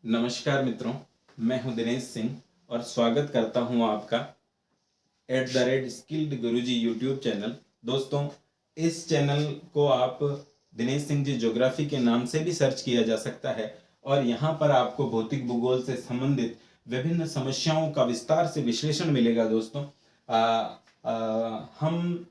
नमस्कार मित्रों, मैं हूं दिनेश सिंह और स्वागत करता हूं आपका @स्किल्ड गुरुजी यूट्यूब चैनल। दोस्तों, इस चैनल को आप दिनेश सिंह जी ज्योग्राफी के नाम से भी सर्च किया जा सकता है और यहाँ पर आपको भौतिक भूगोल से संबंधित विभिन्न समस्याओं का विस्तार से विश्लेषण मिलेगा। दोस्तों, हम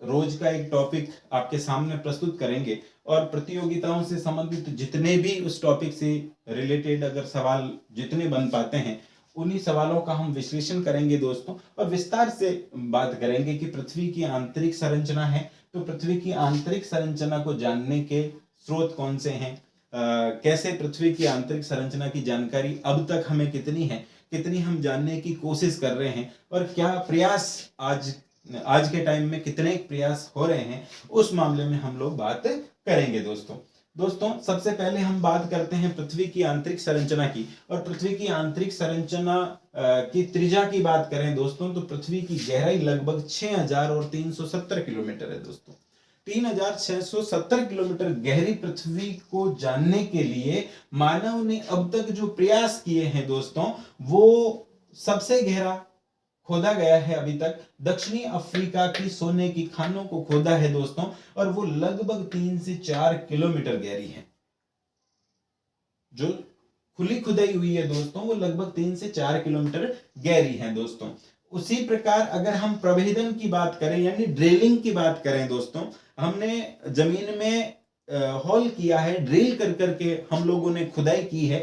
रोज का एक टॉपिक आपके सामने प्रस्तुत करेंगे और प्रतियोगिताओं से संबंधित जितने भी उस टॉपिक से रिलेटेड अगर सवाल जितने बन पाते हैं, उन्हीं सवालों का हम विश्लेषण करेंगे दोस्तों, और विस्तार से बात करेंगे कि पृथ्वी की आंतरिक संरचना है तो पृथ्वी की आंतरिक संरचना को जानने के स्रोत कौन से हैं, कैसे पृथ्वी की आंतरिक संरचना की जानकारी अब तक हमें कितनी है, कितनी हम जानने की कोशिश कर रहे हैं और क्या प्रयास आज के टाइम में कितने प्रयास हो रहे हैं, उस मामले में हम लोग बात करेंगे। दोस्तों सबसे पहले हम बात करते हैं पृथ्वी की आंतरिक संरचना की। और पृथ्वी की आंतरिक संरचना की त्रिज्या की बात करें दोस्तों, तो पृथ्वी की गहराई लगभग 6370 किलोमीटर है। दोस्तों, 3670 किलोमीटर गहरी पृथ्वी को जानने के लिए मानव ने अब तक जो प्रयास किए हैं दोस्तों, वो सबसे गहरा खोदा गया है अभी तक दक्षिणी अफ्रीका की सोने की खानों को खोदा है दोस्तों, और वो लगभग 3 से 4 किलोमीटर गहरी है। जो खुली खुदाई हुई है दोस्तों, वो लगभग 3 से 4 किलोमीटर गहरी है दोस्तों। उसी प्रकार अगर हम प्रभेदन की बात करें यानी ड्रिलिंग की बात करें दोस्तों, हमने जमीन में होल किया है, ड्रिल कर करके हम लोगों ने खुदाई की है।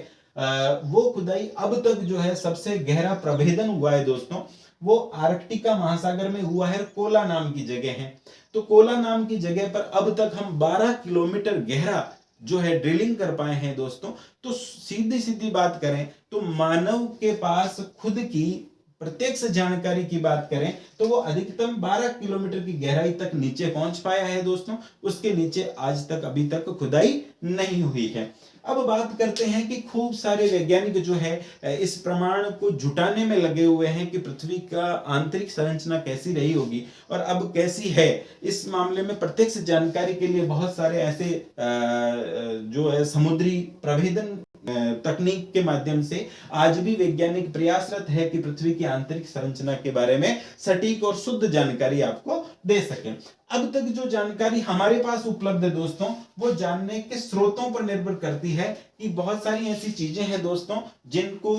वो खुदाई अब तक जो है सबसे गहरा प्रभेदन हुआ है दोस्तों, वो आर्कटिका महासागर में हुआ है, कोला नाम की जगह है। तो कोला नाम की जगह पर अब तक हम 12 किलोमीटर गहरा जो है ड्रिलिंग कर पाए हैं दोस्तों। तो सीधी सीधी बात करें तो मानव के पास खुद की प्रत्यक्ष जानकारी की बात करें तो वो अधिकतम 12 किलोमीटर की गहराई तक नीचे पहुंच पाया है दोस्तों। उसके नीचे आज तक अभी तक खुदाई नहीं हुई है। अब बात करते हैं कि खूब सारे वैज्ञानिक जो है इस प्रमाण को जुटाने में लगे हुए हैं कि पृथ्वी का आंतरिक संरचना कैसी रही होगी और अब कैसी है। इस मामले में प्रत्यक्ष जानकारी के लिए बहुत सारे ऐसे जो है समुद्री प्रभेदन तकनीक के माध्यम से आज भी वैज्ञानिक प्रयासरत है कि पृथ्वी की आंतरिक संरचना के बारे में सटीक और शुद्ध जानकारी आपको दे सके। अब तक जो जानकारी हमारे पास उपलब्ध है दोस्तों, वो जानने के स्रोतों पर निर्भर करती है कि बहुत सारी ऐसी चीजें हैं दोस्तों जिनको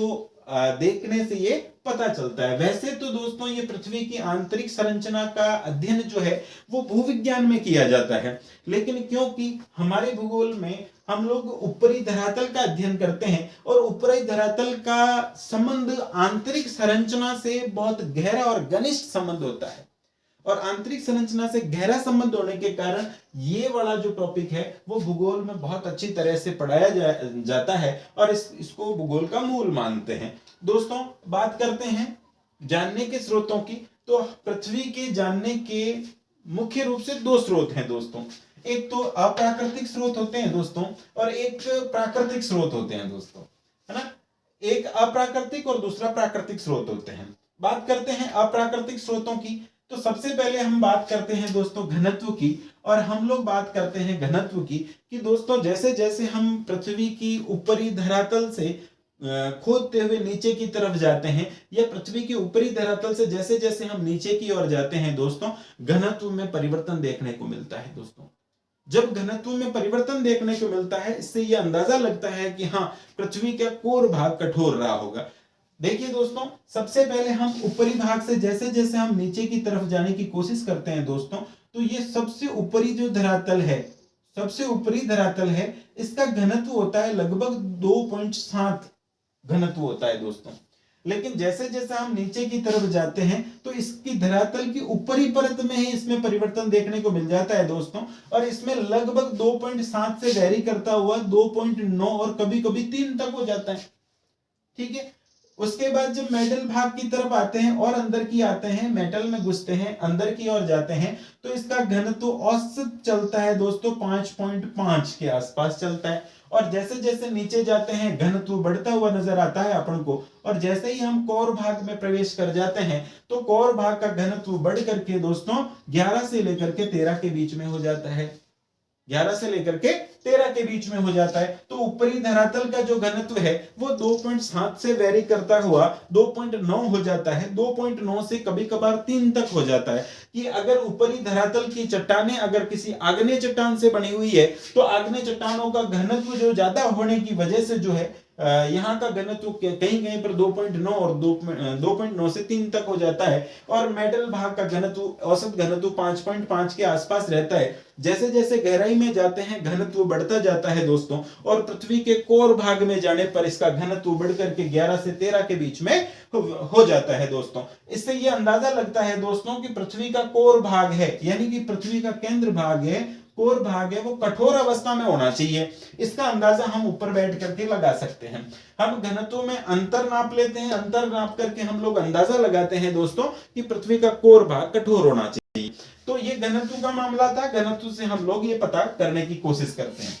देखने से ये पता चलता है। वैसे तो दोस्तों ये पृथ्वी की आंतरिक संरचना का अध्ययन जो है वो भूविज्ञान में किया जाता है, लेकिन क्योंकि हमारे भूगोल में हम लोग ऊपरी धरातल का अध्ययन करते हैं और ऊपरी धरातल का संबंध आंतरिक संरचना से बहुत गहरा और घनिष्ठ संबंध होता है, और आंतरिक संरचना से गहरा संबंध होने के कारण ये वाला जो टॉपिक है वो भूगोल में बहुत अच्छी तरह से पढ़ाया जाता है और इसको भूगोल का मूल मानते हैं। दोस्तों, बात करते हैं जानने के स्रोतों की। तो पृथ्वी के जानने के मुख्य रूप से दो स्रोत हैं दोस्तों। एक तो अप्राकृतिक स्रोत होते हैं दोस्तों और एक प्राकृतिक स्रोत होते हैं दोस्तों, है ना। एक अप्राकृतिक और दूसरा प्राकृतिक स्रोत होते हैं। बात करते हैं अप्राकृतिक स्रोतों की। तो सबसे पहले हम बात करते हैं दोस्तों घनत्व की, और हम लोग बात करते हैं घनत्व की कि दोस्तों जैसे जैसे हम पृथ्वी की ऊपरी धरातल से खोदते हुए नीचे की तरफ जाते हैं या पृथ्वी के ऊपरी धरातल से जैसे जैसे हम नीचे की ओर जाते हैं दोस्तों, घनत्व में परिवर्तन देखने को मिलता है दोस्तों। जब घनत्व में परिवर्तन देखने को मिलता है, इससे यह अंदाजा लगता है कि हाँ, पृथ्वी का कोर भाग कठोर रहा होगा। देखिए दोस्तों, सबसे पहले हम ऊपरी भाग से जैसे जैसे हम नीचे की तरफ जाने की कोशिश करते हैं दोस्तों, तो ये सबसे ऊपरी जो धरातल है, सबसे ऊपरी धरातल है, इसका घनत्व होता है लगभग 2.7 घनत्व होता है दोस्तों। लेकिन जैसे जैसे हम नीचे की तरफ जाते हैं तो इसकी धरातल की ऊपरी परत में ही इसमें परिवर्तन देखने को मिल जाता है दोस्तों, और इसमें लगभग 2.7 से वैरी करता हुआ 2.9 और कभी कभी 3 तक हो जाता है। ठीक है। उसके बाद जब मेटल भाग की तरफ आते हैं और अंदर की आते हैं, मेटल में घुसते हैं, अंदर की ओर जाते हैं, तो इसका घनत्व औसत चलता है दोस्तों 5.5 के आसपास चलता है। और जैसे जैसे नीचे जाते हैं घनत्व बढ़ता हुआ नजर आता है अपन को, और जैसे ही हम कोर भाग में प्रवेश कर जाते हैं तो कोर भाग का घनत्व बढ़ करके दोस्तों 11 से लेकर के 13 के बीच में हो जाता है। 11 से लेकर के 13 के बीच में हो जाता है। तो ऊपरी धरातल का जो घनत्व है वो 2.7 से वेरी करता हुआ 2.9 हो जाता है। 2.9 से कभी कभार 3 तक हो जाता है। कि अगर ऊपरी धरातल की चट्टानें अगर किसी आग्नेय चट्टान से बनी हुई है तो आग्नेय चट्टानों का घनत्व जो ज्यादा होने की वजह से जो है यहाँ का घनत्व कहीं कहीं पर 2.9 और 2.9 से 3 तक हो जाता है। और मेटल भाग का घनत्व औसत घनत्व 5.5 के आसपास रहता है। जैसे जैसे गहराई में जाते हैं घनत्व बढ़ता जाता है दोस्तों, और पृथ्वी के कोर भाग में जाने पर इसका घनत्व बढ़कर के 11 से 13 के बीच में हो जाता है दोस्तों। इससे यह अंदाजा लगता है दोस्तों कि पृथ्वी का कोर भाग है, यानी कि पृथ्वी का केंद्र भाग है, कोर भाग है, वो कठोर अवस्था में होना चाहिए। इसका अंदाजा हम ऊपर बैठ करके लगा सकते हैं। हम घनत्व में अंतर नाप लेते हैं, अंतर नाप करके हम लोग अंदाजा लगाते हैं दोस्तों कि पृथ्वी का कोर भाग कठोर होना चाहिए। तो ये घनत्व का मामला था। घनत्व से हम लोग ये पता करने की कोशिश करते हैं।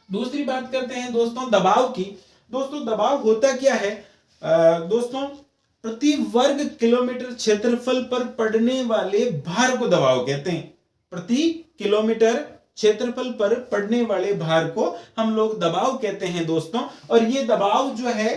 दूसरी बात करते हैं दोस्तों दबाव की। दोस्तों दबाव होता क्या है दोस्तों, प्रति वर्ग किलोमीटर क्षेत्रफल पर पड़ने वाले भार को दबाव कहते हैं। प्रति किलोमीटर क्षेत्रफल पर पड़ने वाले भार को हम लोग दबाव कहते हैं दोस्तों। और ये दबाव जो है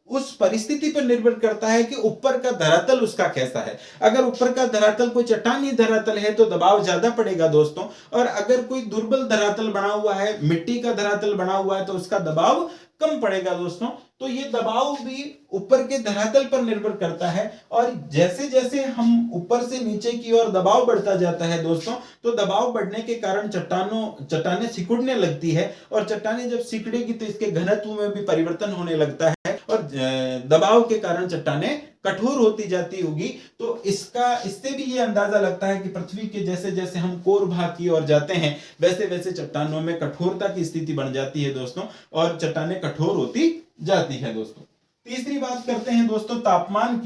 उस परिस्थिति पर निर्भर करता है कि ऊपर का धरातल उसका कैसा है। अगर ऊपर का धरातल कोई चट्टानी धरातल है तो दबाव ज्यादा पड़ेगा दोस्तों, और अगर कोई दुर्बल धरातल बना हुआ है, मिट्टी का धरातल बना हुआ है, तो उसका दबाव कम पड़ेगा दोस्तों। तो ये दबाव भी ऊपर के धरातल पर निर्भर करता है। और जैसे जैसे हम ऊपर से नीचे की ओर दबाव बढ़ता जाता है दोस्तों, तो दबाव बढ़ने के कारण चट्टानें सिकुड़ने लगती है, और चट्टानें जब सिकुड़ेगी तो इसके घनत्व में भी परिवर्तन होने लगता है, और दबाव के कारण चट्टानें कठोर होती जाती होगी। तो इससे भी ये अंदाजा लगता है कि पृथ्वी के जैसे जैसे हम कोर भाग की ओर जाते हैं वैसे वैसे चट्टानों में कठोरता की स्थिति बन जाती है दोस्तों, और चट्टानें कठोर होती जाती है दोस्तों। तीसरी बात करते हैं दोस्तों तापमान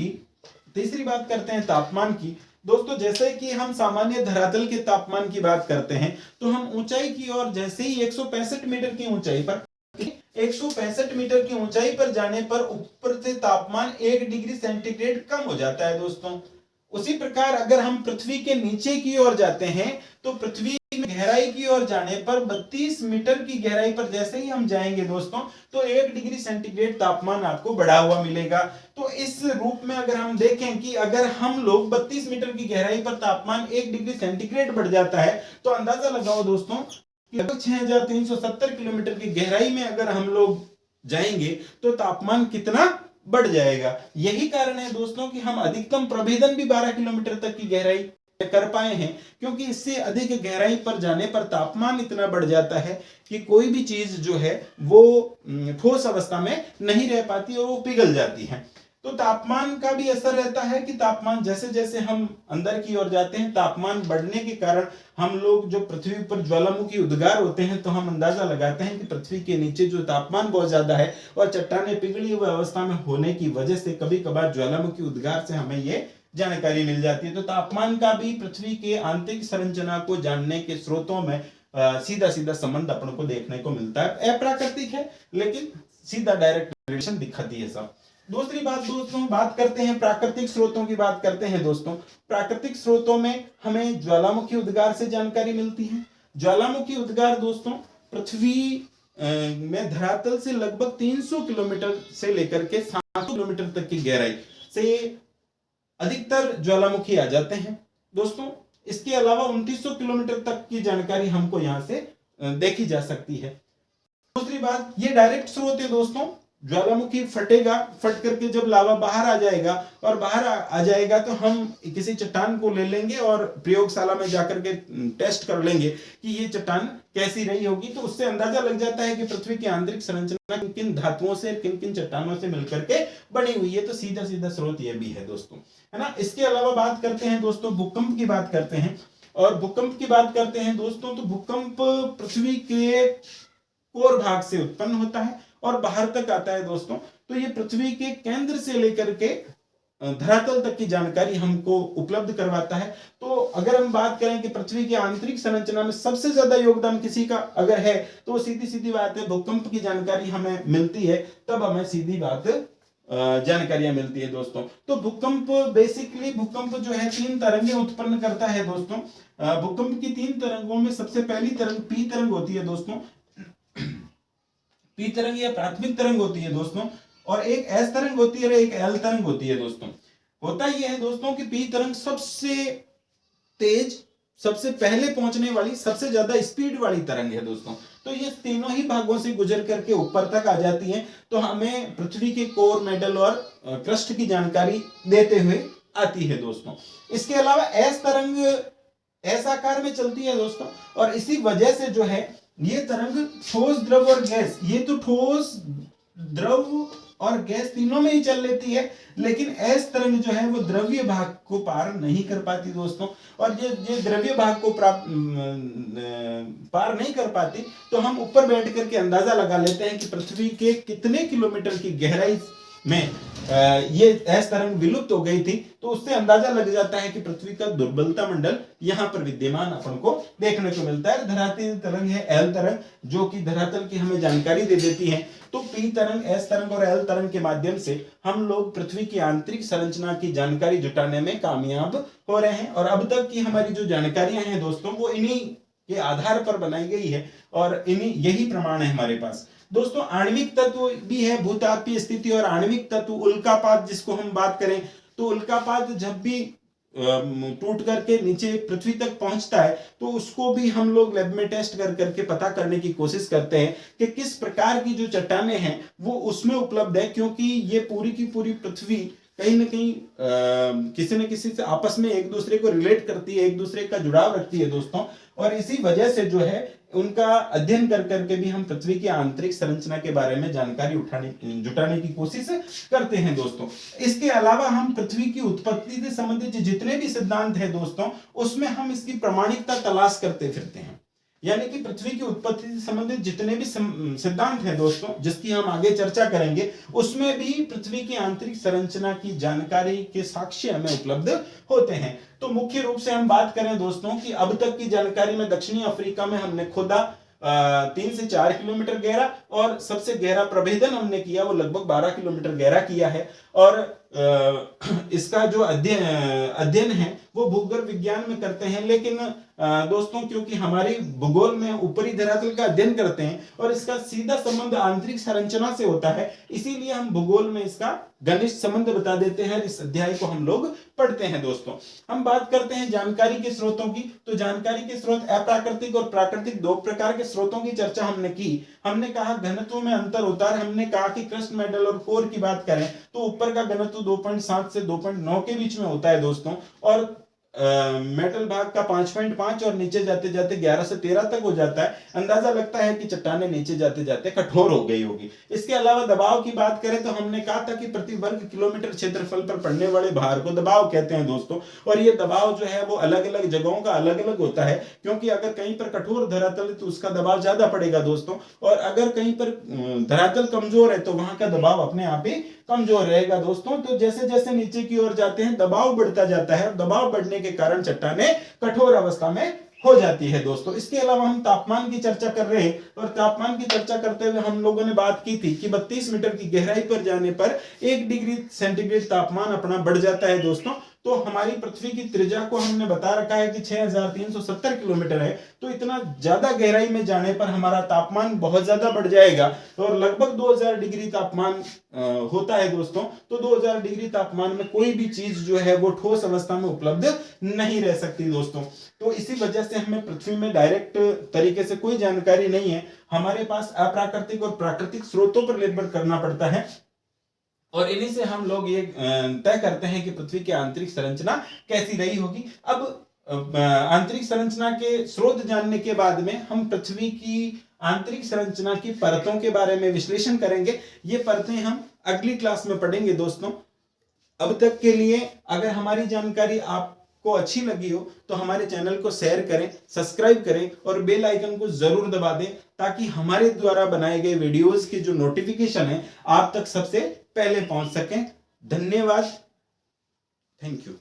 की। दोस्तों जैसे कि हम सामान्य धरातल के तापमान की बात करते हैं, तो हम ऊंचाई की ओर जैसे ही 165 मीटर की ऊंचाई पर 165 मीटर की ऊंचाई पर जाने पर ऊपर से तापमान 1 डिग्री सेंटीग्रेड कम हो जाता है दोस्तों। उसी प्रकार अगर हम पृथ्वी के नीचे की ओर जाते हैं तो पृथ्वी में गहराई की ओर जाने पर 32 मीटर की गहराई पर जैसे ही हम जाएंगे दोस्तों, तो 1 डिग्री सेंटीग्रेड तापमान आपको बढ़ा हुआ मिलेगा। तो इस रूप में अगर हम देखें कि अगर हम लोग 32 मीटर की गहराई पर तापमान 1 डिग्री सेंटीग्रेड बढ़ जाता है, तो अंदाजा लगाओ दोस्तों लगभग 6370 किलोमीटर की गहराई में अगर हम लोग जाएंगे तो तापमान कितना बढ़ जाएगा। यही कारण है दोस्तों कि हम अधिकतम प्रभेदन भी 12 किलोमीटर तक की गहराई कर पाए हैं, क्योंकि इससे अधिक गहराई पर जाने पर तापमान इतना बढ़ जाता है कि कोई भी चीज जो है वो ठोस अवस्था में नहीं रह पाती और वो पिघल जाती है। तो तापमान का भी असर रहता है कि तापमान जैसे जैसे हम अंदर की ओर जाते हैं, तापमान बढ़ने के कारण हम लोग जो पृथ्वी पर ज्वालामुखी उद्गार होते हैं, तो हम अंदाजा लगाते हैं कि पृथ्वी के नीचे जो तापमान बहुत ज्यादा है और चट्टानें पिघली हुई अवस्था में होने की वजह से कभी कभार ज्वालामुखी उद्गार से हमें ये जानकारी मिल जाती है। तो तापमान का भी पृथ्वी के आंतरिक संरचना को जानने के स्रोतों में सीधा सीधा संबंध अपन को देखने को मिलता है। अप्राकृतिक है लेकिन सीधा डायरेक्ट रिलेशन दिखाती है सब। दूसरी बात दोस्तों बात करते हैं प्राकृतिक स्रोतों की बात करते हैं दोस्तों। प्राकृतिक स्रोतों में हमें ज्वालामुखी उद्गार से जानकारी मिलती है। ज्वालामुखी उद्गार दोस्तों पृथ्वी में धरातल से लगभग 300 किलोमीटर से लेकर के 700 किलोमीटर तक की गहराई से अधिकतर ज्वालामुखी आ जाते हैं दोस्तों। इसके अलावा 2900 किलोमीटर तक की जानकारी हमको यहां से देखी जा सकती है। दूसरी बात ये डायरेक्ट स्रोत है दोस्तों। ज्वालामुखी फटेगा, फट करके जब लावा बाहर आ जाएगा और बाहर आ जाएगा तो हम किसी चट्टान को ले लेंगे और प्रयोगशाला में जाकर के टेस्ट कर लेंगे कि ये चट्टान कैसी रही होगी। तो उससे अंदाजा लग जाता है कि पृथ्वी की आंतरिक संरचना किन किन धातुओं से किन किन चट्टानों से मिलकर के बनी हुई है। तो सीधा सीधा स्रोत ये भी है दोस्तों, है ना। इसके अलावा बात करते हैं दोस्तों भूकंप की बात करते हैं। और भूकंप की बात करते हैं दोस्तों तो भूकंप पृथ्वी के कोर भाग से उत्पन्न होता है और बाहर तक आता है दोस्तों। तो ये पृथ्वी के केंद्र से लेकर के धरातल तक की जानकारी हमको उपलब्ध करवाता है। तो अगर हम बात करें कि पृथ्वी की आंतरिक संरचना में सबसे ज्यादा योगदान किसी का अगर है तो सीधी सीधी बात है भूकंप की जानकारी हमें मिलती है, तब हमें सीधी बात जानकारियां मिलती है दोस्तों। तो भूकंप बेसिकली भूकंप जो है 3 तरंगें उत्पन्न करता है दोस्तों। भूकंप की 3 तरंगों में सबसे पहली तरंग पी तरंग होती है दोस्तों। पी तरंग या प्राथमिक तरंग होती है दोस्तों, और एक एस तरंग होती है और एक एल तरंग होती है दोस्तों। होता यह है दोस्तों कि पी तरंग सबसे तेज, सबसे पहले पहुंचने वाली, सबसे ज्यादा स्पीड वाली तरंग है दोस्तों। तो ये तीनों ही भागों से गुजर करके ऊपर तक आ जाती है, तो हमें पृथ्वी के कोर, मेटल और क्रस्ट की जानकारी देते हुए आती है दोस्तों। इसके अलावा एस तरंग एस आकार में चलती है दोस्तों, और इसी वजह से जो है ये तरंग ठोस, द्रव और गैस, ये तो ठोस, द्रव और गैस तीनों में ही चल लेती है, लेकिन एस तरंग जो है वो द्रव्य भाग को पार नहीं कर पाती दोस्तों। और ये द्रव्य भाग को पार नहीं कर पाती, तो हम ऊपर बैठ करके अंदाजा लगा लेते हैं कि पृथ्वी के कितने किलोमीटर की गहराई में ये एस तरंग विलुप्त हो गई थी। तो उससे अंदाजा लग जाता है कि पृथ्वी का दुर्बलता मंडल यहाँ पर विद्यमान अपन को देखने को मिलता है। धरातल तरंग है एल तरंग, जो कि धरातल की हमें जानकारी दे देती है। तो पी तरंग, एस तरंग और एल तरंग के माध्यम से हम लोग पृथ्वी की आंतरिक संरचना की जानकारी जुटाने में कामयाब हो रहे हैं। और अब तक की हमारी जो जानकारियां हैं दोस्तों, वो इन्हीं के आधार पर बनाई गई है, और इन्हीं यही प्रमाण है हमारे पास दोस्तों। आणविक तत्व भी है, भूतापीय स्थिति और आणविक तत्व। उल्कापात जिसको हम बात करें, तो उल्कापात जब भी टूट करके नीचे पृथ्वी तक पहुंचता है, तो उसको भी हम लोग लैब में टेस्ट कर करके पता करने की कोशिश करते हैं कि किस प्रकार की जो चट्टानें हैं वो उसमें उपलब्ध है, क्योंकि ये पूरी की पूरी पृथ्वी कहीं ना कहीं किसी न किसी से आपस में एक दूसरे को रिलेट करती है, एक दूसरे का जुड़ाव रखती है दोस्तों। और इसी वजह से जो है उनका अध्ययन कर करके भी हम पृथ्वी की आंतरिक संरचना के बारे में जानकारी जुटाने की कोशिश करते हैं दोस्तों। इसके अलावा हम पृथ्वी की उत्पत्ति से संबंधित जितने भी सिद्धांत हैं दोस्तों, उसमें हम इसकी प्रामाणिकता तलाश करते फिरते हैं। यानी कि पृथ्वी की उत्पत्ति से संबंधित जितने भी सिद्धांत हैं दोस्तों, जिसकी हम आगे चर्चा करेंगे, उसमें भी पृथ्वी की आंतरिक संरचना की जानकारी के साक्ष्य हमें उपलब्ध होते हैं। तो मुख्य रूप से हम बात करें दोस्तों कि अब तक की जानकारी में दक्षिणी अफ्रीका में हमने खोदा 3 से 4 किलोमीटर गहरा, और सबसे गहरा प्रभेदन हमने किया वो लगभग 12 किलोमीटर गहरा किया है। और इसका जो अध्ययन है वो भूगर्भ विज्ञान में करते हैं, लेकिन दोस्तों क्योंकि हमारी भूगोल में ऊपरी धरातल का अध्ययन करते हैं और इसका सीधा संबंध आंतरिक संरचना से होता है, इसीलिए हम भूगोल में इसका घनिष्ठ संबंध बता देते हैं। इस अध्याय को हम लोग पढ़ते हैं दोस्तों। हम बात करते हैं जानकारी के स्रोतों की। तो जानकारी के स्रोत अप्राकृतिक और प्राकृतिक 2 प्रकार के स्रोतों की चर्चा हमने की। हमने कहा घनत्व में अंतर होता है। हमने कहा कि क्रस्ट, मेटल और कोर की बात करें तो ऊपर का घनत्व 2.7 से 2.9 के बीच में होता है दोस्तों, और मेटल भाग का 5.5 और नीचे जाते जाते 11 से 13 तक हो जाता है। अंदाजा लगता है कि चट्टानें नीचे जाते जाते कठोर हो गई होगी। इसके अलावा दबाव की बात करें तो हमने कहा था कि प्रति वर्ग किलोमीटर क्षेत्रफल पर पड़ने वाले भार को दबाव कहते हैं दोस्तों। और ये दबाव जो है वो अलग अलग जगहों का अलग अलग होता है, क्योंकि अगर कहीं पर कठोर धरातल है तो उसका दबाव ज्यादा पड़ेगा दोस्तों, और अगर कहीं पर धरातल कमजोर है तो वहां का दबाव अपने आप ही कमजोर रहेगा दोस्तों। तो जैसे जैसे नीचे की ओर जाते हैं दबाव बढ़ता जाता है, और दबाव बढ़ने के कारण चट्टानें कठोर अवस्था में हो जाती है दोस्तों। इसके अलावा हम तापमान की चर्चा कर रहे हैं, और तापमान की चर्चा करते हुए हम लोगों ने बात की थी कि 32 मीटर की गहराई पर जाने पर 1 डिग्री सेंटीग्रेड तापमान अपना बढ़ जाता है दोस्तों। तो हमारी पृथ्वी की त्रिज्या को हमने बता रखा है कि 6370 किलोमीटर है, तो इतना ज्यादा गहराई में जाने पर हमारा तापमान बहुत ज्यादा बढ़ जाएगा, और लगभग 2000 डिग्री तापमान होता है दोस्तों। तो 2000 डिग्री तापमान में कोई भी चीज जो है वो ठोस अवस्था में उपलब्ध नहीं रह सकती दोस्तों। तो इसी वजह से हमें पृथ्वी में डायरेक्ट तरीके से कोई जानकारी नहीं है, हमारे पास अप्राकृतिक और प्राकृतिक स्रोतों पर निर्भर करना पड़ता है, और इन्हीं से हम लोग ये तय करते हैं कि पृथ्वी की आंतरिक संरचना कैसी रही होगी। अब आंतरिक संरचना के स्रोत जानने के बाद में हम पृथ्वी की आंतरिक संरचना की परतों के बारे में विश्लेषण करेंगे। ये परतें हम अगली क्लास में पढ़ेंगे दोस्तों। अब तक के लिए अगर हमारी जानकारी आपको अच्छी लगी हो तो हमारे चैनल को शेयर करें, सब्सक्राइब करें और बेल आइकन को जरूर दबा दें, ताकि हमारे द्वारा बनाए गए वीडियोस की जो नोटिफिकेशन है आप तक सबसे पहले पहुंच सकें। धन्यवाद, थैंक यू।